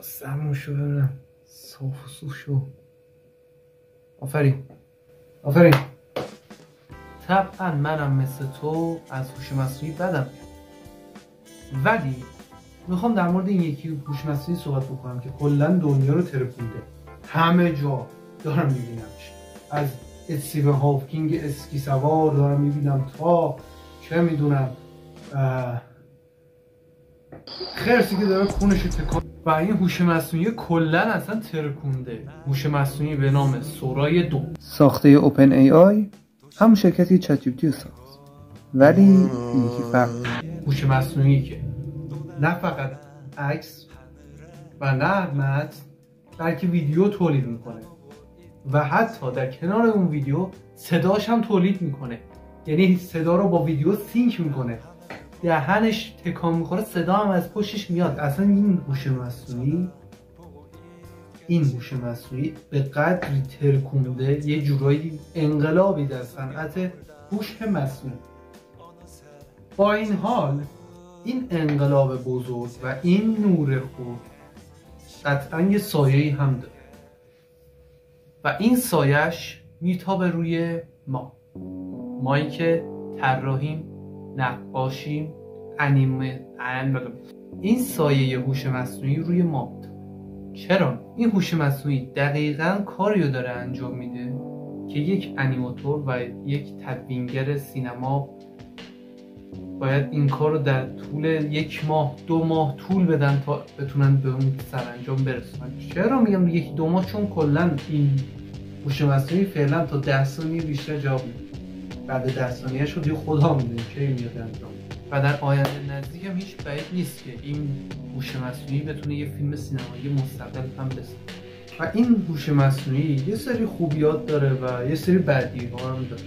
سرمون شو ببینم صاف و سوف شو. آفرین آفرین. طبعا منم مثل تو از هوش مصنوعی بدم، ولی میخوام در مورد این یکی هوش مصنوعی صحبت بکنم که کلا دنیا رو ترکونده. همه جا دارم میبینمش، از استیون هاوکینگ اسکی سوار دارم میبینم تا چه میدونم خرسی که داره خونش رو تکان. و این هوش مصنوعی کلا اصلا ترکونده. هوش مصنوعی به نام سورای 2 ساخته اوپن ای آی، همون شرکتی چت جی پی تی ساخت، ولی یکی فرق. هوش مصنوعی که نه فقط عکس و نه متن بلکه ویدیو تولید میکنه و حتی در کنار اون ویدیو صداش هم تولید میکنه، یعنی صدا رو با ویدیو سینک میکنه، دهنش تکان میخوره صدا هم از پشتش میاد. اصلا این هوش مصنوعی به قدری ترکونده، یه جورایی انقلابی در صنعت هوش مصنوعی. با این حال این انقلاب بزرگ و این نور خود قطعا یه سایه‌ای هم داره و این سایه‌اش میتابه روی مایی که طراحیم، نقاشیم، این سایه هوش مصنوعی روی ما. چرا؟ این هوش مصنوعی دقیقاً کاریو داره انجام میده که یک انیماتور و یک تدوینگر سینما باید این کار رو در طول 1 ماه 2 ماه طول بدن تا بتونن به اون سرانجام برسونن. چرا میگم 1-2 ماه؟ چون کلا این هوش مصنوعی فعلا تا 10 ثانیه بیشتر جواب میده. بعد 10 ثانیه شو دیگه خدا میدونه کی میاد انجام. و در آینده نزدیک هم هیچ بعید نیست که این هوش مصنوعی بتونه یه فیلم سینمایی مستقل هم بسازه. و این هوش مصنوعی یه سری خوبیات داره و یه سری بدی‌ها هم داره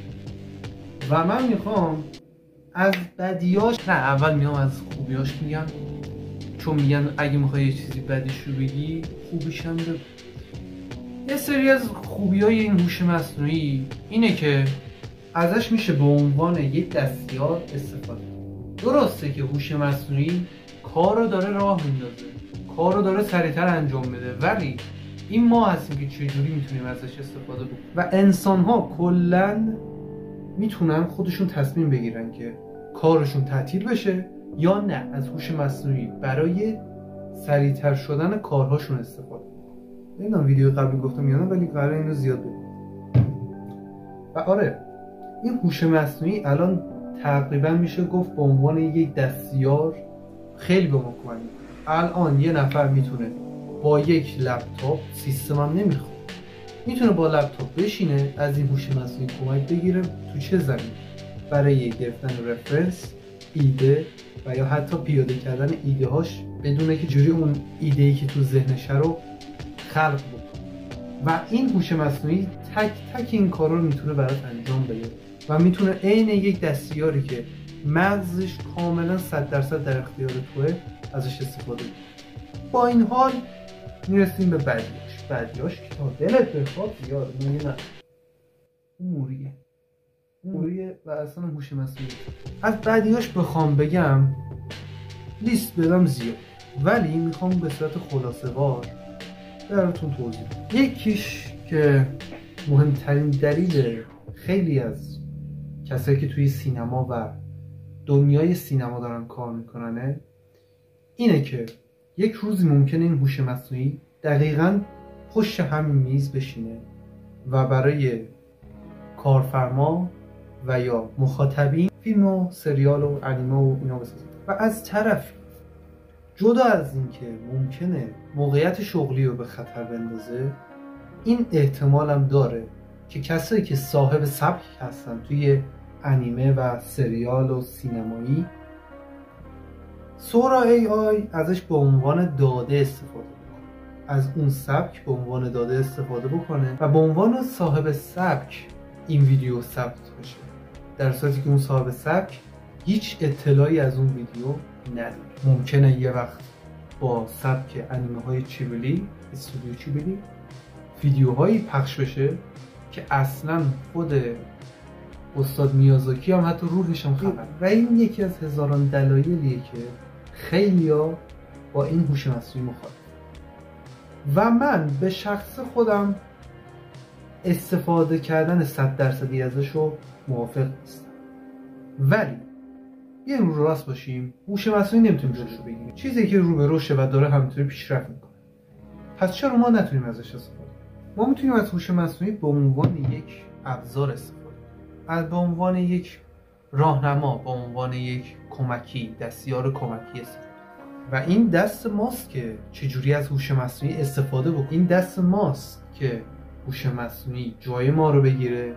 و من میخوام از بدیاش اول میام از خوبیاش میگم، چون میگن اگه میخوای یه چیزی بدیش رو بگی خوبیش هم بگو. یه سری از خوبیای این هوش مصنوعی اینه که ازش میشه به عنوان یک دستیار استفاده. درسته که هوش مصنوعی کار رو داره راه میندازه، کار رو داره سریعتر انجام میده، ولی این ما هستیم که چجوری میتونیم ازش استفاده بکنیم. و انسان ها کلا میتونن خودشون تصمیم بگیرن که کارشون تعطیل بشه یا نه از هوش مصنوعی برای سریعتر شدن کارهاشون استفاده کنن. نمیدونم ویدیو قبلی گفتم یا نه، ولی قراره اینو زیاد بگم. و آره، این هوش مصنوعی الان تقریبا میشه گفت به عنوان یک دستیار خیلی به ما کمک میکنه. الان یه نفر میتونه با یک لپتاپ، سیستم هم نمیخواد، میتونه با لپتاپ بشینه از این هوش مصنوعی کمک بگیره تو چه زمینه؟ برای گرفتن رفرنس، ایده و یا حتی پیاده کردن ایده هاش بدونه که جوری اون ایده‌ای که تو ذهنشه رو خلق بکنه. و این هوش مصنوعی تک تک این کارا رو میتونه برات انجام بده و میتونه عین یک دستیاری که مغزش کاملا 100% در اختیار توه ازش استفاده کنه. با این حال میرسیم به بعدیاش که تا دلت بخواد زیاد میگه نه موریه و اصلا هوش مصنوعی. از بعدیاش بخوام بگم لیست بدم زیاد، ولی میخوام به صورت خلاصه وار براتون توضیح بدم. یکیش که مهمترین دلیل خیلی از کسایی که توی سینما و دنیای سینما دارن کار میکننه اینه که یک روزی ممکنه این هوش مصنوعی دقیقاً پشت همین میز بشینه و برای کارفرما و یا مخاطبین فیلم و سریال و انیمه و اینا بسازه. و از طرف جدا از این که ممکنه موقعیت شغلی رو به خطر بندازه، این احتمال هم داره که کسایی که صاحب سبک هستن توی انیمه و سریال و سینمایی، سورا ای آی ازش به عنوان داده استفاده بکنه، از اون سبک به عنوان داده استفاده بکنه و به عنوان صاحب سبک این ویدیو ثبت بشه، در صورتی که اون صاحب سبک هیچ اطلاعی از اون ویدیو نداره. ممکنه یه وقت با سبک انیمه های چیبلی، استودیو چیبلی، ویدیوهایی پخش بشه که اصلا خود استاد میازاکی هم حتی روحش هم خبر. و این یکی از هزاران دلایلیه که خیلیا با این هوش مصنوعی مخالفن. و من به شخص خودم استفاده کردن 100% ازش رو موافق نیستم. ولی بیایم رو راست باشیم، هوش مصنوعی نمیتونیم جلوشو بگیریم، چیزی که رو به رشد و داره همینطوری پیشرفت میکنه. پس چرا ما نتونیم ازش استفاده کنیم؟ ما میتونیم از هوش مصنوعی به عنوان یک ابزار استفاده کنیم، به عنوان یک راهنما، به عنوان یک کمکی، دستیار کمکی استفاده کنیم. و این دست ماست که چجوری از هوش مصنوعی استفاده بکنیم. این دست ماست که هوش مصنوعی جای ما رو بگیره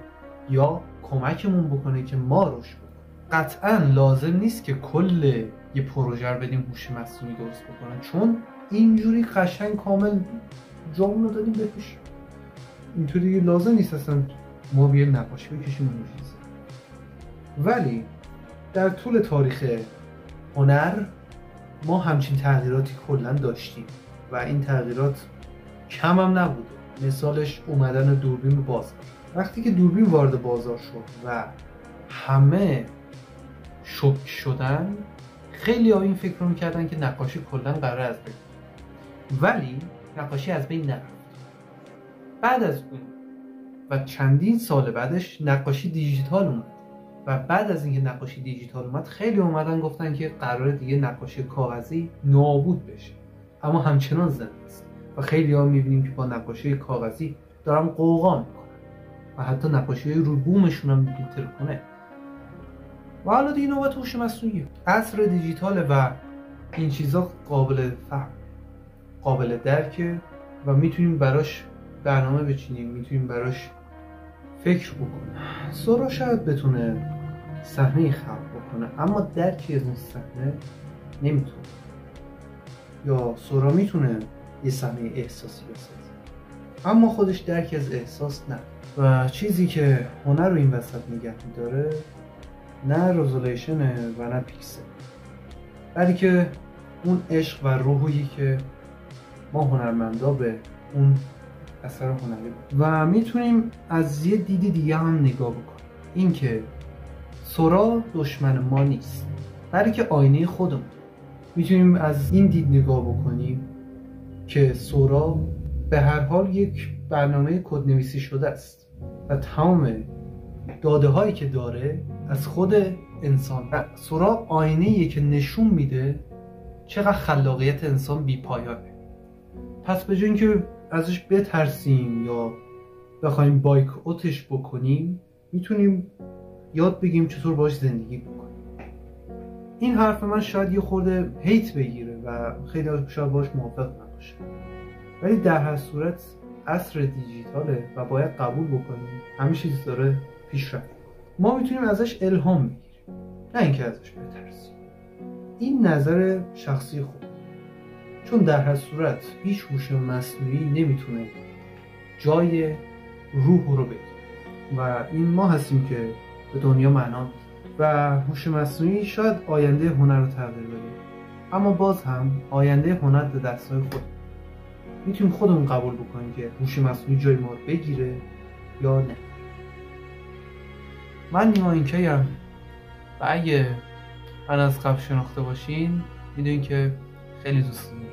یا کمکمون بکنه که ما رشد بکنیم. قطعا لازم نیست که کل یه پروژه رو بدیم هوش مصنوعی درست بکنه، چون اینجوری قشنگ کامل جامون رو دادیم بهش. اینطوری لازم نیست اصلا ما بیایم نقاشی بکشیم اون چیزه. ولی در طول تاریخ هنر ما همچین تغییراتی کلا داشتیم و این تغییرات کم هم نبوده. مثالش اومدن دوربین به بازار. وقتی که دوربین وارد بازار شد و همه شوک شدن، خیلی ها این فکر رو میکردن که نقاشی کلا قراره از بین، ولی نقاشی از بین نرفت. بعد از اون و چندین سال بعدش نقاشی دیجیتال اومد و بعد از اینکه نقاشی دیجیتال اومد خیلی اومدن گفتن که قراره دیگه نقاشی کاغذی نابود بشه، اما همچنان زنده است و خیلی ها میبینیم که با نقاشی کاغذی دارن قوقا میکنن و حتی نقاشی رو بومشون هم بیلتر کنه. و حالا دیگه نوبت هوش مصنوعیه. عصر دیجیتاله و این چیزا قابل فهم، قابل درکه و میتونیم براش برنامه بچینیم، میتونیم براش فکر بکنیم. سورا شاید بتونه صحنه خلق بکنه اما درکی از اون صحنه نمیتونه. یا سورا میتونه یه صحنه احساسی بسازه اما خودش درکی از احساس نه. و چیزی که هنر رو این وسط نگه میداره نه رزولوشنه و نه پیکسل، بلکه اون عشق و روحی که ما هنرمندا به اون اثر هنری و میتونیم از یه دید دیگه هم نگاه بکنیم. این که سورا دشمن ما نیست بلکه آینه خودمون. میتونیم از این دید نگاه بکنیم که سورا به هر حال یک برنامه کدنویسی شده است و تمام داده هایی که داره از خود انسان. سورا آینه‌ایه که نشون میده چقدر خلاقیت انسان بی‌پایانه. پس به جای اینکه ازش بترسیم یا بخوایم بایکوتش بکنیم، میتونیم یاد بگیریم چطور باش زندگی بکنیم. این حرف من شاید یه خورده هیت بگیره و خیلی شاید باش موافق نباشه، ولی در هر صورت عصر دیجیتاله و باید قبول بکنیم همه چیز داره پیشرفت. ما میتونیم ازش الهام بگیریم نه اینکه ازش بترسیم. این نظر شخصی خود، چون در هر صورت هیچ هوش مصنوعی نمیتونه جای روح رو بگیره و این ما هستیم که به دنیا معنا میدیم و هوش مصنوعی شاید آینده هنر رو تغییر بده، اما باز هم آینده هنر به دستای خود. میتونیم خودمون قبول بکنیم که هوش مصنوعی جای ما رو بگیره یا نه. من نیما اینکیم و اگه من از قبل شناخته باشین میدونین که خیلی دوست دارم.